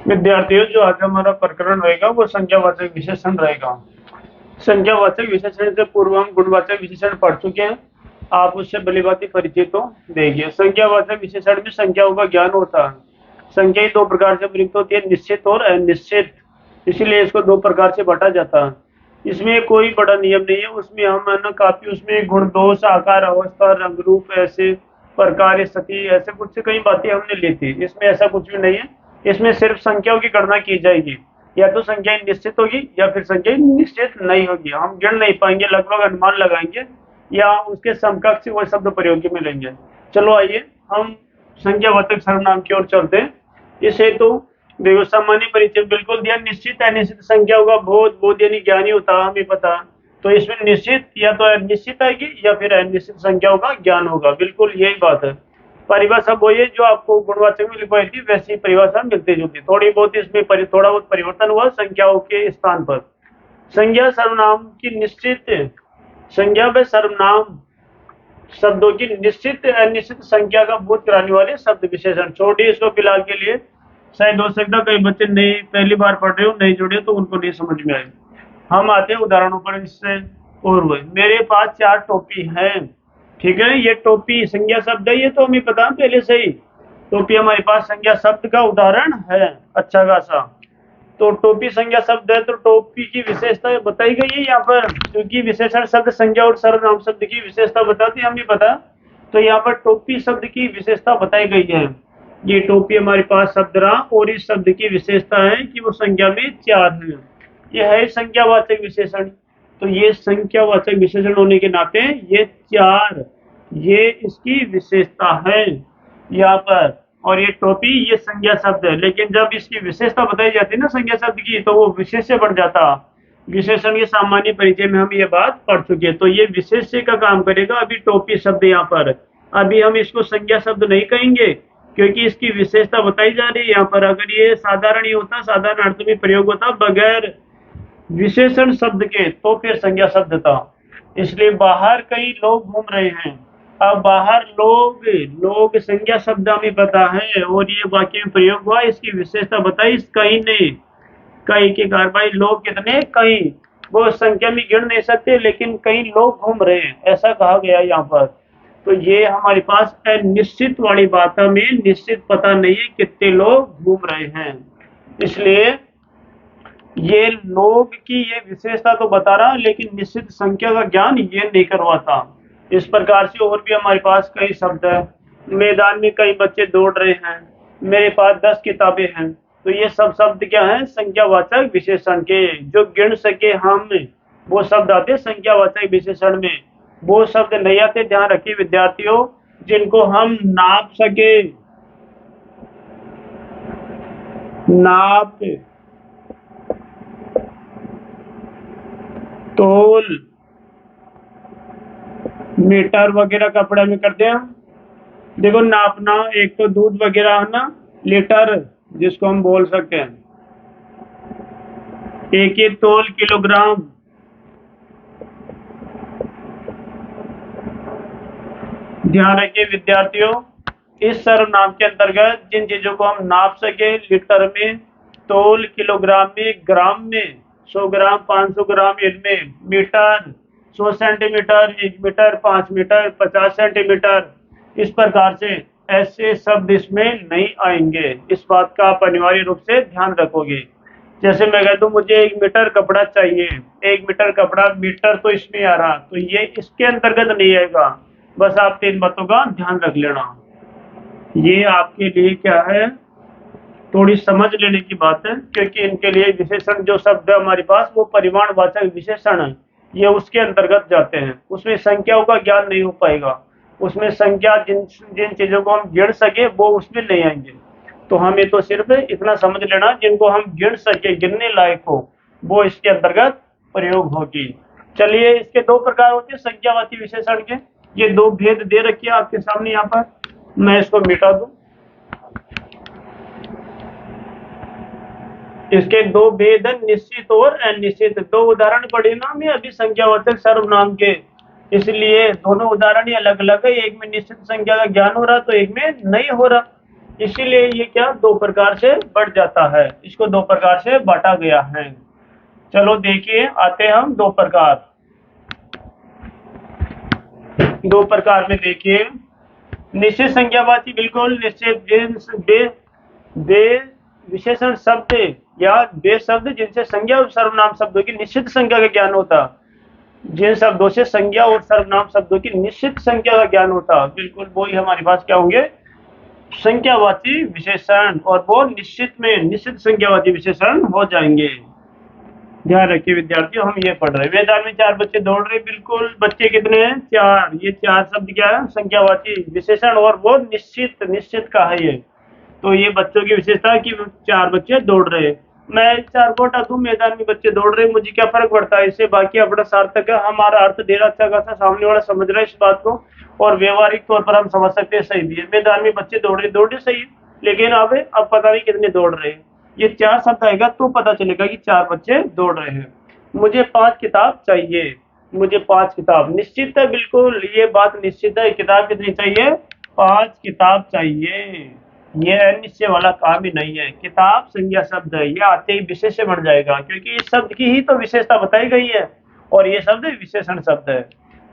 विद्यार्थियों, जो आज हमारा प्रकरण रहेगा वो संख्यावाचक विशेषण रहेगा। संख्यावाचक विशेषण से पूर्व हम गुणवाचक विशेषण पढ़ चुके हैं। आप उससे भलीभांति परिचित हो। देखिए, संख्यावाचक विशेषण में संख्याओं का ज्ञान होता है। संख्या दो प्रकार से प्रयुक्त होती है, निश्चित और अनिश्चित। इसलिए इसको दो प्रकार से बांटा जाता है। इसमें कोई बड़ा नियम नहीं है। उसमें हम है ना काफी उसमें गुण दोष आकार अवस्था रंग रूप ऐसे प्रकार स्थिति ऐसे कुछ से कई बातें हमने ली थी। इसमें ऐसा कुछ भी नहीं है। इसमें सिर्फ संख्याओं की गणना की जाएगी। या तो संख्या निश्चित होगी या फिर संख्या निश्चित नहीं होगी। हम गिन नहीं पाएंगे, लगभग अनुमान लगाएंगे या उसके समकक्ष वो शब्द प्रयोग में लेंगे। चलो आइए हम संख्यावाचक सर्वनाम की ओर चलते हैं। इस हेतु देखो, सामान्य परिचय बिल्कुल दिया। निश्चित अनिश्चित संख्याओं का बोध यानी ज्ञान ही होता है, हमें पता। तो इसमें निश्चित या तो अनिश्चित आएगी या फिर अनिश्चित संख्याओं का ज्ञान होगा। बिल्कुल यही बात है। परिभाषा वही है जो आपको गुणवाचक में लिखवाई थी, वैसी परिभाषा मिलती जुलती। थोड़ी बहुत इसमें थोड़ा बहुत परिवर्तन हुआ संख्याओं के स्थान पर। संज्ञा सर्वनाम की निश्चित संज्ञा व सर्वनाम शब्दों की निश्चित अनिश्चित संख्या का बोध कराने वाले शब्द विशेषण। छोड़िए इसको फिलहाल के लिए। शायद हो सकता कई बच्चे नए पहली बार पढ़ रहे हो, नहीं जुड़े तो उनको नहीं समझ में आए। हम आते हैं उदाहरणों पर इससे। और वही, मेरे पास 4 टोपी हैं। ठीक है, ये टोपी संज्ञा शब्द है, ये तो हमें पता है पहले से ही। टोपी हमारे पास संज्ञा शब्द का उदाहरण है अच्छा खासा। तो टोपी संज्ञा शब्द है, तो टोपी की विशेषता बताई गई है यहाँ पर, क्योंकि विशेषण शब्द संज्ञा और सर्वनाम शब्द की विशेषता बताती है, हमें पता। तो यहाँ पर टोपी शब्द की विशेषता बताई गई है। ये टोपी हमारे पास शब्द रहा और इस शब्द की विशेषता है कि वो संख्या में 4 है। ये है संख्यावाचक विशेषण। तो ये संख्यावाचक विशेषण होने के नाते ये 4 ये इसकी विशेषता है यहाँ पर। और ये टोपी ये संज्ञा शब्द है, लेकिन जब इसकी विशेषता बताई जाती है ना संज्ञा शब्द की, तो वो विशेष्य बन जाता। विशेषण के सामान्य परिचय में हम ये बात पढ़ चुके हैं। तो ये विशेष्य का काम करेगा अभी टोपी शब्द यहाँ पर। अभी हम इसको संज्ञा शब्द नहीं कहेंगे, क्योंकि इसकी विशेषता बताई जा रही है यहाँ पर। अगर ये साधारण ही होता, साधारण अर्थ में प्रयोग होता बगैर विशेषण शब्द के, तो फिर संज्ञा शब्द था। इसलिए बाहर कई लोग घूम रहे हैं। अब बाहर लोग लोग संज्ञा शब्द हमें पता है और ये वाक्य में प्रयोग हुआ, इसकी विशेषता बताई कई ने। कई के कार भाई, लोग कितने? कई। वो संख्या में गिन नहीं सकते, लेकिन कई लोग घूम रहे हैं, ऐसा कहा गया यहाँ पर। तो ये हमारे पास अनिश्चित वाली बात है, हमें निश्चित पता नहीं है कितने लोग घूम रहे हैं। इसलिए ये लोग की ये विशेषता तो बता रहा, लेकिन निश्चित संख्या का ज्ञान ये नहीं करवाता। इस प्रकार से और भी हमारे पास कई शब्द है। मैदान में कई बच्चे दौड़ रहे हैं। मेरे पास 10 किताबें हैं। तो ये सब शब्द क्या है? संख्यावाचक विशेषण के, जो गिन सके हम, वो शब्द आते संख्यावाचक विशेषण में। वो शब्द नहीं आते, ध्यान रखिए विद्यार्थियों, जिनको हम नाप सके, नाप तोल मीटर वगैरह कपड़े में करते हैं। देखो, नापना एक तो दूध वगैरह है ना, लीटर जिसको हम बोल सकते हैं। एक ही तोल किलोग्राम। ध्यान रखिए विद्यार्थियों, इस सर्वनाम के अंतर्गत जिन चीजों को हम नाप सके, लीटर में, तोल किलोग्राम में, ग्राम में 100 ग्राम 500 ग्राम, इनमें metre 100 centimetre, 1 metre, 5 metre, 50 centimetre, इस प्रकार से ऐसे शब्द इसमें नहीं आएंगे। इस बात का आप अनिवार्य रूप से ध्यान रखोगे। जैसे मैं कहता हूँ मुझे 1 मीटर कपड़ा चाहिए, 1 मीटर कपड़ा, मीटर तो इसमें आ रहा, तो ये इसके अंतर्गत नहीं आएगा। बस आप 3 बातों का ध्यान रख लेना। ये आपके लिए क्या है, थोड़ी समझ लेने की बात है, क्योंकि इनके लिए विशेषण जो शब्द है हमारे पास वो परिमाणवाचक विशेषण है, ये उसके अंतर्गत जाते हैं। उसमें संख्याओं का ज्ञान नहीं हो पाएगा। उसमें संख्या जिन जिन चीजों को हम गिन सके वो उसमें नहीं आएंगे। तो हमें तो सिर्फ इतना समझ लेना, जिनको हम गिन सके, गिनने लायक हो, वो इसके अंतर्गत प्रयोग होगी। चलिए, इसके 2 प्रकार होते हैं संख्यावाची विशेषण के। ये 2 भेद दे रखिए आपके सामने यहाँ पर, मैं इसको मिटा दूं। इसके 2 भेद है, निश्चित और अनिश्चित। 2 उदाहरण पढ़े ना हमें अभी संख्यावाचक सर्वनाम के, इसलिए दोनों उदाहरण ही अलग अलग है। एक में निश्चित संख्या का ज्ञान हो रहा, तो एक में नहीं हो रहा। इसीलिए ये क्या दो प्रकार से बढ़ जाता है, इसको दो प्रकार से बांटा गया है। चलो देखिए, आते हैं हम दो प्रकार। दो प्रकार में देखिए, निश्चित संज्ञावाची, बिल्कुल निश्चित जिन बे विशेषण शब्द या वे शब्द जिनसे संज्ञा और सर्वनाम शब्दों की निश्चित संख्या का ज्ञान होता, जिन शब्दों से संज्ञा और सर्वनाम शब्दों की निश्चित संख्या का ज्ञान होता, बिल्कुल वही हमारे पास क्या होंगे, संख्यावाची विशेषण, और वो निश्चित में निश्चित संख्यावाची विशेषण हो जाएंगे। ध्यान रखिए विद्यार्थियों, हम ये पढ़ रहे हैं। मैदान में चार बच्चे दौड़ रहे, बिल्कुल बच्चे कितने हैं, चार। ये चार शब्द क्या है, संख्यावाची विशेषण, और वो निश्चित, निश्चित का है ये। तो ये बच्चों की विशेषता है कि चार बच्चे दौड़ रहे हैं। मैं चार को हटा दूं, मैदान में बच्चे दौड़ रहे, मुझे क्या फर्क पड़ता है इससे, बाकी अपना सार्थक है, हमारा अर्थ दे रहा अच्छा खासा, सामने वाला समझ रहा है इस बात को, और व्यवहारिक तौर पर हम समझ सकते हैं सही भी है। मैदान में बच्चे दौड़ रहे सही है, लेकिन अब पता नहीं कितने दौड़ रहे हैं। ये चार शब्द आएगा तो पता चलेगा कि चार बच्चे दौड़ रहे हैं। मुझे 5 किताब चाहिए, मुझे 5 किताब, निश्चित है, बिल्कुल ये बात निश्चित है। किताब कितनी चाहिए, 5 किताब चाहिए। ये अनिश्चय वाला काम ही नहीं है। किताब संज्ञा शब्द है, ये आते ही विशेष्य बन जाएगा, क्योंकि इस शब्द की ही तो विशेषता बताई गई है, और ये शब्द विशेषण शब्द है।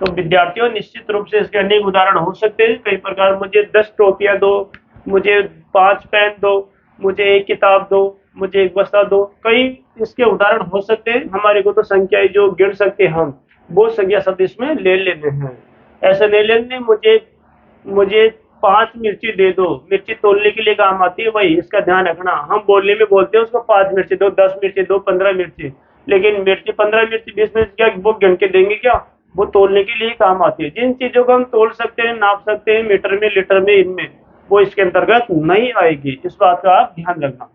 तो विद्यार्थियों, निश्चित रूप से इसके अनेक उदाहरण हो सकते हैं कई प्रकार। मुझे 10 टोपियां दो, मुझे 5 पेन दो, मुझे 1 किताब दो, मुझे 1 बस्ता दो, कई इसके उदाहरण हो सकते हैं। हमारे को तो संख्याएं जो गिन सकते हैं हम, वो संज्ञा शब्द इसमें ले लेने हैं। ऐसे नहीं लेने, मुझे 5 मिर्ची दे दो, मिर्ची तोलने के लिए काम आती है वही, इसका ध्यान रखना। हम बोलने में बोलते हैं उसको 5 मिर्ची दो, 10 मिर्ची दो, 15 मिर्ची, लेकिन मिर्ची 15 मिर्ची 20 मिर्ची क्या वो गिन के देंगे क्या, वो तोलने के लिए काम आती है। जिन चीजों को हम तोल सकते हैं, नाप सकते हैं, मीटर में, लीटर में, इनमें, वो इसके अंतर्गत नहीं आएगी, इस बात का आप ध्यान रखना।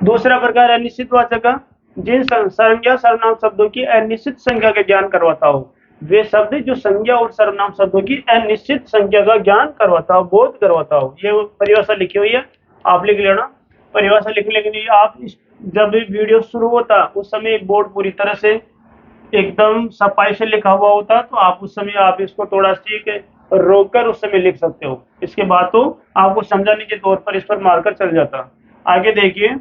दूसरा प्रकार अनिश्चित वाचक का, जिन संज्ञा सर्वनाम शब्दों की अनिश्चित संख्या का ज्ञान करवाता हो। वे शब्द जो संज्ञा और सर्वनाम शब्दों की अनिश्चित संख्या का ज्ञान करवाता हो, बोध करवाता हो। ये परिभाषा लिखी हुई है, आप लिख लेना। परिभाषा लिखने के लिए आप जब भी वीडियो शुरू होता उस समय एक बोर्ड पूरी तरह से एकदम सफाई से लिखा हुआ होता, तो आप उस समय आप इसको थोड़ा सी रोककर उस समय लिख सकते हो। इसके बाद तो आपको समझाने के तौर पर इस पर मारकर चल जाता। आगे देखिए,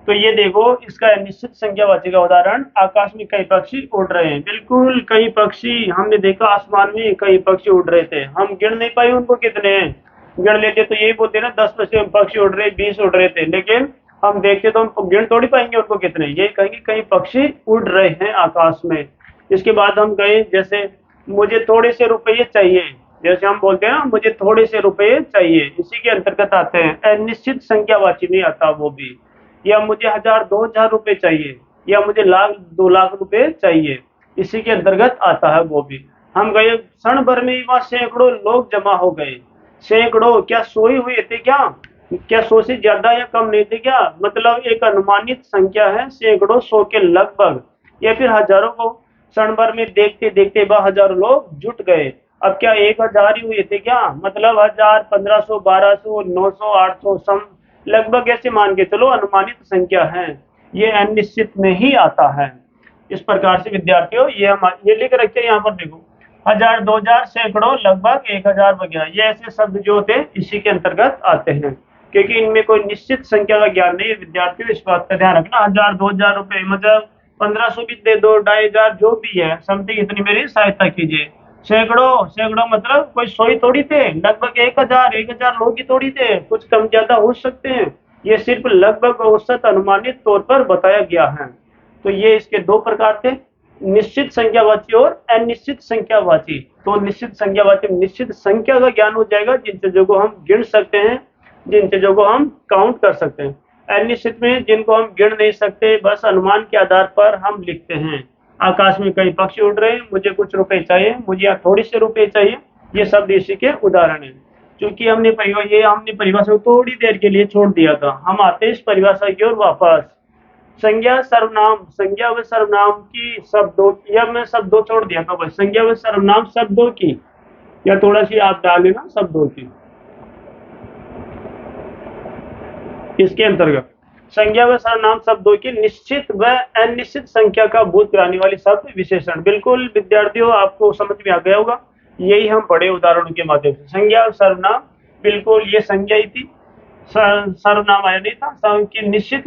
तो ये देखो इसका निश्चित संख्यावाची का उदाहरण, आकाश में कई पक्षी उड़ रहे हैं। बिल्कुल कई पक्षी हमने देखा, आसमान में कई पक्षी उड़ रहे थे, हम गिन नहीं पाए उनको कितने हैं। गिन लेते तो यही बोलते ना 10 पक्षी उड़ रहे, 20 उड़ रहे थे, लेकिन हम देखते तो हम गिन थोड़ी पाएंगे उनको कितने, ये कहेंगे कई पक्षी उड़ रहे हैं आकाश में। इसके बाद हम गए, जैसे मुझे थोड़े से रुपये चाहिए, जैसे हम बोलते हैं ना मुझे थोड़े से रुपये चाहिए, इसी के अंतर्गत आते हैं। अनिश्चित संख्यावाची नहीं आता वो भी। या मुझे 1000 2000 रुपए चाहिए, या मुझे लाख 2 लाख रुपए चाहिए, इसी के अंतर्गत आता है वो भी। हम गए, क्षण भर में वहां सैकड़ों लोग जमा हो गए। सैकड़ों क्या सोए हुए थे क्या, क्या 100 से ज्यादा या कम नहीं थे क्या, मतलब एक अनुमानित संख्या है, सैकड़ों, 100 के लगभग, या फिर हजारों को क्षण भर में देखते देखते वह हजारों लोग जुट गए। अब क्या 1000 ही हुए थे क्या, मतलब 1000, 1500, 1200, 900, 800, सम लगभग ऐसे मान के चलो अनुमानित संख्या है, ये अनिश्चित में ही आता है। इस प्रकार से विद्यार्थियों ये लिख रखे यहाँ पर देखो, 1000, 2000, सैकड़ों, लगभग, 1000 वगैरह, ये ऐसे शब्द जो होते हैं इसी के अंतर्गत आते हैं, क्योंकि इनमें कोई निश्चित संख्या का ज्ञान नहीं है। विद्यार्थियों इस बात का ध्यान रखना। 1000, 2000 रुपए, मतलब 1500 भी दे दो, 2500, जो भी है, समथिंग इतनी मेरी सहायता कीजिए। सैकड़ों, सैकड़ों मतलब कोई 100 ही थोड़ी थे, लगभग 1000 लोग ही थोड़ी थे, कुछ कम ज्यादा हो सकते हैं। ये सिर्फ लगभग औसत अनुमानित तौर पर बताया गया है। तो ये इसके दो प्रकार थे, निश्चित संख्यावाची और अनिश्चित संख्यावाची। तो निश्चित संख्यावाची निश्चित संख्या का ज्ञान हो जाएगा, जिन चीजों को हम गिन सकते हैं, जिन चीजों को हम काउंट कर सकते हैं। अनिश्चित में जिनको हम गिन नहीं सकते, बस अनुमान के आधार पर हम लिखते हैं। आकाश में कई पक्षी उड़ रहे हैं, मुझे कुछ रुपए चाहिए, मुझे यहाँ थोड़ी से रुपए चाहिए, ये शब्द इसी के उदाहरण है। क्योंकि हमने परिभाषा को थोड़ी देर के लिए छोड़ दिया था, हम आते हैं इस परिभाषा की ओर वापस। संज्ञा सर्वनाम, संज्ञा व सर्वनाम की शब्दों, या मैं शब्दों छोड़ दिया था बस, संज्ञा व सर्वनाम शब्दों की, या थोड़ा सी आप डाल लेना शब्दों की, इसके अंतर्गत संज्ञा व सर्वनाम शब्दों की निश्चित व अनिश्चित संख्या का बोध कराने वाली शब्द विशेषण। बिल्कुल विद्यार्थियों आपको समझ में आ गया होगा, यही हम पढ़े उदाहरणों के माध्यम से। संज्ञा और सर्वनाम बिल्कुल ये संज्ञा ही थी, सर्वनाम आया नहीं था। कि निश्चित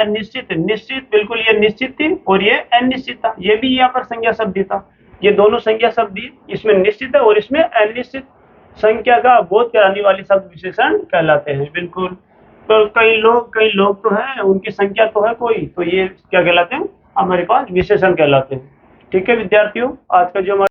निश्चित निश्चित, बिल्कुल ये निश्चित थी और ये अनिश्चित था, ये भी यहाँ पर संज्ञा शब्द ही था। ये दोनों संज्ञा शब्द ही, इसमें निश्चित है और इसमें अनिश्चित, संख्या का बोध कराने वाले शब्द विशेषण कहलाते हैं। बिल्कुल, तो कई लोग तो हैं, उनकी संख्या तो है कोई, तो ये क्या कहलाते हैं, हमारे पास विशेषण कहलाते हैं। ठीक है विद्यार्थियों, आज का जो हमारा